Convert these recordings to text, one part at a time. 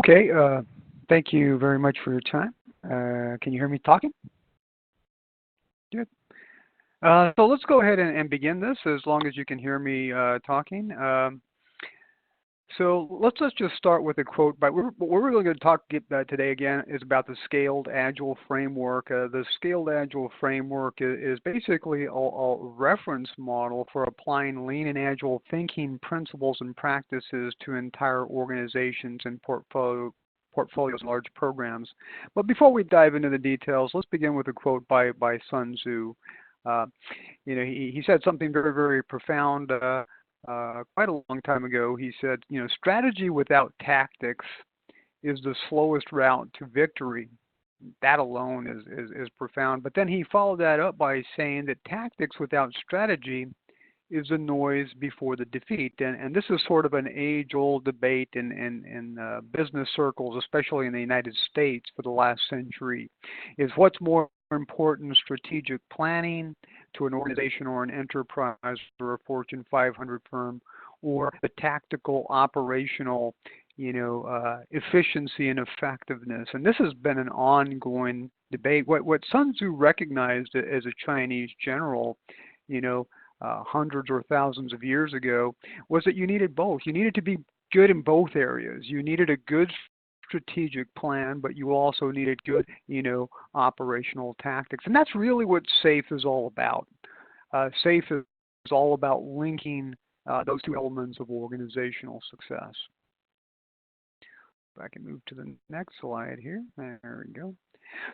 Okay, thank you very much for your time. Can you hear me talking? Good. So let's go ahead and begin this as long as you can hear me talking. So let's just start with a quote. But what we're really going to talk today again is about the Scaled Agile Framework. The Scaled Agile Framework is basically a reference model for applying lean and agile thinking principles and practices to entire organizations and portfolios and large programs. But before we dive into the details, let's begin with a quote by Sun Tzu. He said something very, very profound. Quite a long time ago, he said, strategy without tactics is the slowest route to victory. That alone is profound. But then he followed that up by saying that tactics without strategy is the noise before the defeat. And this is sort of an age-old debate in business circles, especially in the United States for the last century, is what's more important, strategic planning to an organization or an enterprise or a Fortune 500 firm, or the tactical operational efficiency and effectiveness. And this has been an ongoing debate. What Sun Tzu recognized as a Chinese general, hundreds or thousands of years ago, was that you needed both. You needed to be good in both areas. You needed a good strategic plan, but you also needed good, operational tactics. And that's really what SAFE is all about. SAFE is all about linking those two elements of organizational success. If I can move to the next slide here. There we go.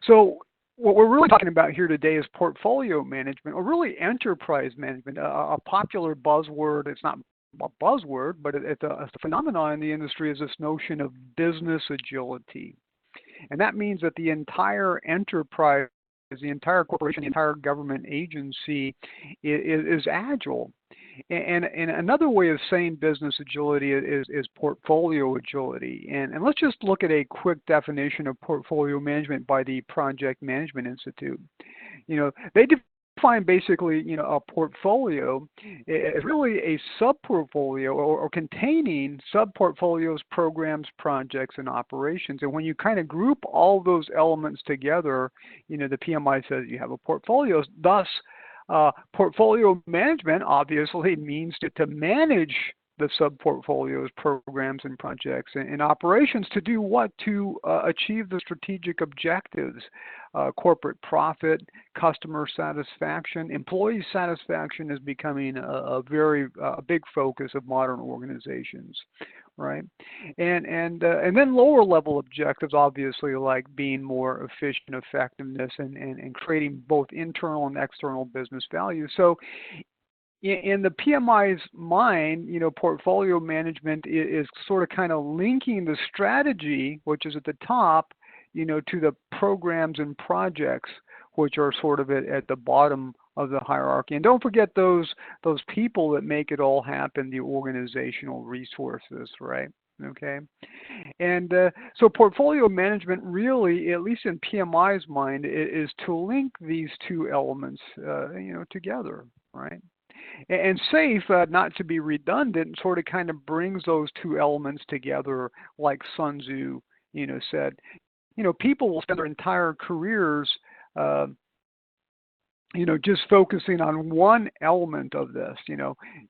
So what we're really talking about here today is portfolio management, or really enterprise management, a popular buzzword. It's not a buzzword, but it's a phenomenon in the industry, is this notion of business agility. And that means that the entire enterprise, the entire corporation, the entire government agency is agile. And another way of saying business agility is portfolio agility. And let's just look at a quick definition of portfolio management by the Project Management Institute. They define basically, a portfolio is really a sub-portfolio or containing sub-portfolios, programs, projects, and operations. And when you kind of group all those elements together, the PMI says you have a portfolio. Thus, portfolio management obviously means to manage the sub-portfolios, programs, and projects, and operations to do what? To achieve the strategic objectives, corporate profit, customer satisfaction. Employee satisfaction is becoming a very big focus of modern organizations, right? And then lower level objectives, obviously, like being more efficient, effectiveness, and creating both internal and external business value. So in the PMI's mind, portfolio management is sort of kind of linking the strategy, which is at the top, to the programs and projects, which are sort of at the bottom of the hierarchy. And don't forget those people that make it all happen, the organizational resources, right? Okay. And so portfolio management really, at least in PMI's mind, is to link these two elements, together, right? And SAFE, not to be redundant, sort of kind of brings those two elements together, like Sun Tzu, said. People will spend their entire careers, just focusing on one element of this.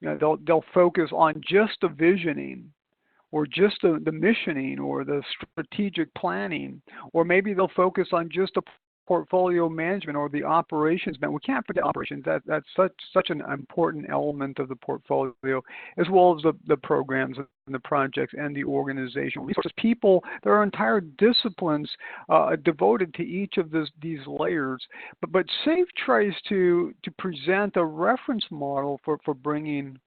They'll focus on just the visioning, or just the missioning, or the strategic planning, or maybe they'll focus on just the portfolio management or the operations. We can't forget operations. That's such an important element of the portfolio, as well as the programs and the projects and the organizational resources. People, there are entire disciplines devoted to each of these layers. But SAFE tries to present a reference model for bringing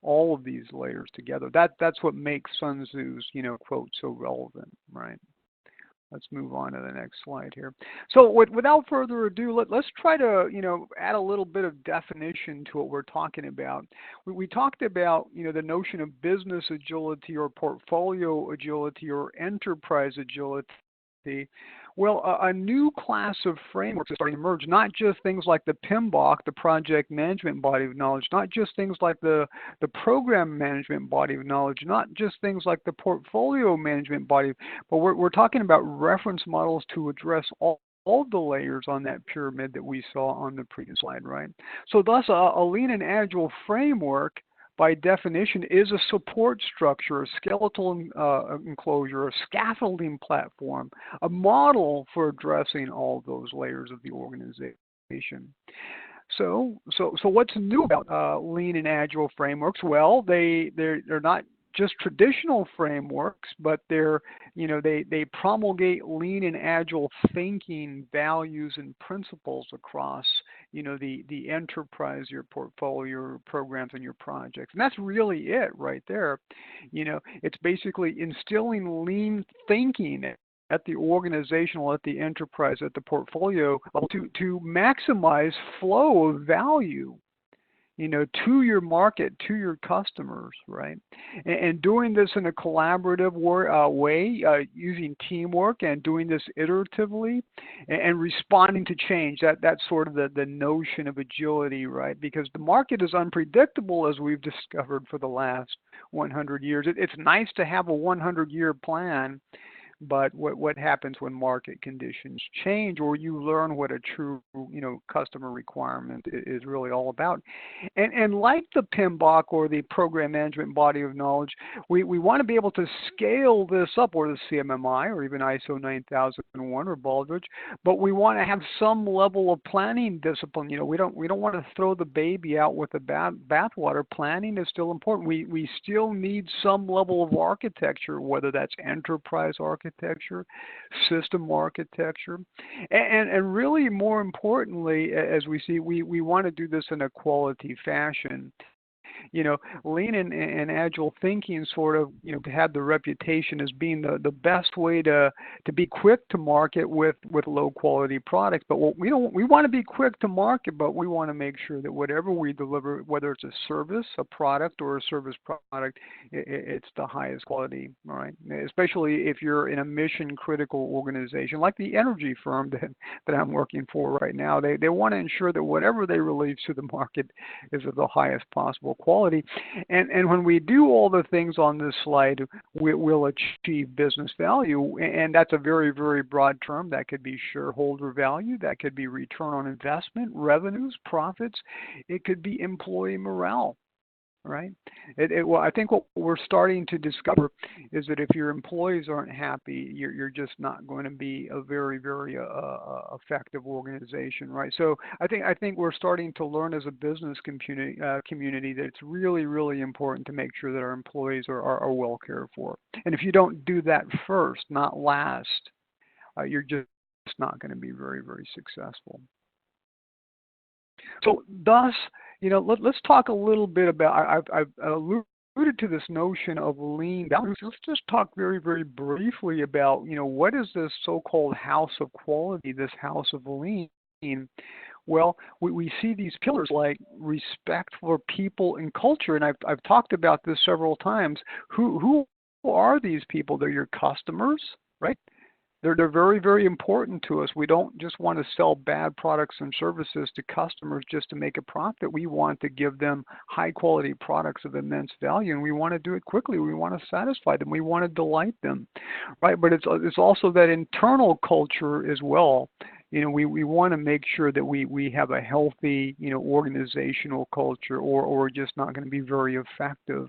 all of these layers together. That's what makes Sun Tzu's quote so relevant, right? Let's move on to the next slide here. So without further ado, let's try to, add a little bit of definition to what we're talking about. We talked about, the notion of business agility or portfolio agility or enterprise agility Well, a new class of frameworks is starting to emerge, not just things like the PMBoK, the project management body of knowledge, not just things like the program management body of knowledge, not just things like the portfolio management body, but we're talking about reference models to address all the layers on that pyramid that we saw on the previous slide, right? So thus, a lean and agile framework by definition, is a support structure, a skeletal enclosure, a scaffolding platform, a model for addressing all those layers of the organization. So what's new about lean and agile frameworks? Well, they're not just traditional frameworks, but they promulgate lean and agile thinking, values, and principles across the enterprise, your portfolio, your programs, and your projects. And that's really it right there. It's basically instilling lean thinking at the organizational, at the enterprise, at the portfolio level to maximize flow of value, to your market, to your customers, right? And doing this in a collaborative way, using teamwork and doing this iteratively and responding to change. That's sort of the notion of agility, right? Because the market is unpredictable, as we've discovered for the last 100 years. It's nice to have a 100-year plan, but what happens when market conditions change, or you learn what a true customer requirement is really all about. And like the PMBoK or the program management body of knowledge, we want to be able to scale this up, or the CMMI, or even ISO 9001 or Baldrige, but we want to have some level of planning discipline. We don't want to throw the baby out with the bathwater. Planning is still important. We still need some level of architecture, whether that's enterprise architecture, system architecture, and really more importantly, as we see, we want to do this in a quality fashion. Lean and agile thinking sort of, had the reputation as being the best way to be quick to market with low quality products. But we want to be quick to market, but we want to make sure that whatever we deliver, whether it's a service, a product, or a service product, it's the highest quality, all right? Especially if you're in a mission critical organization like the energy firm that I'm working for right now. They want to ensure that whatever they release to the market is of the highest possible quality. And when we do all the things on this slide, we'll achieve business value. And that's a very, very broad term. That could be shareholder value. That could be return on investment, revenues, profits. It could be employee morale. Right? Well, I think what we're starting to discover is that if your employees aren't happy, you're just not going to be a very, very effective organization, right? So I think we're starting to learn as a business community that it's really, really important to make sure that our employees are well cared for. And if you don't do that first, not last, you're just not going to be very, very successful. So thus, let's talk a little bit about, I've alluded to this notion of lean values. Let's just talk very, very briefly about, what is this so-called house of quality, this house of lean? Well, we see these pillars like respect for people and culture, and I've talked about this several times. Who are these people? They're your customers, right? They're very, very important to us. We don't just want to sell bad products and services to customers just to make a profit. We want to give them high quality products of immense value, and we want to do it quickly. We want to satisfy them. We want to delight them, right? But it's also that internal culture as well. We want to make sure that we have a healthy, organizational culture, or we're just not going to be very effective.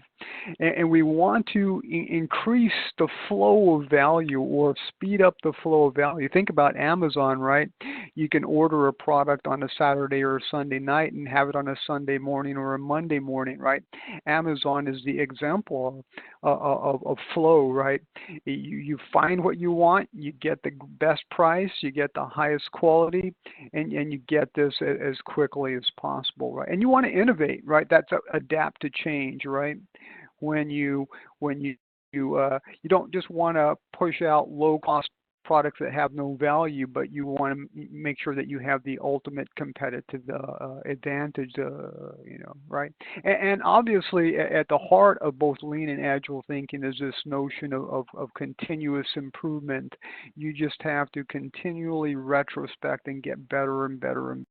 And we want to increase the flow of value, or speed up the flow of value. Think about Amazon, right? You can order a product on a Saturday or a Sunday night and have it on a Sunday morning or a Monday morning, right? Amazon is the example of flow, right? You find what you want, you get the best price, you get the highest quality, and you get this as quickly as possible, right? And you want to innovate, right? That's adapt to change, right? When you don't just want to push out low cost products that have no value, but you want to make sure that you have the ultimate competitive advantage, right? And obviously, at the heart of both lean and agile thinking is this notion of continuous improvement. You just have to continually retrospect and get better and better and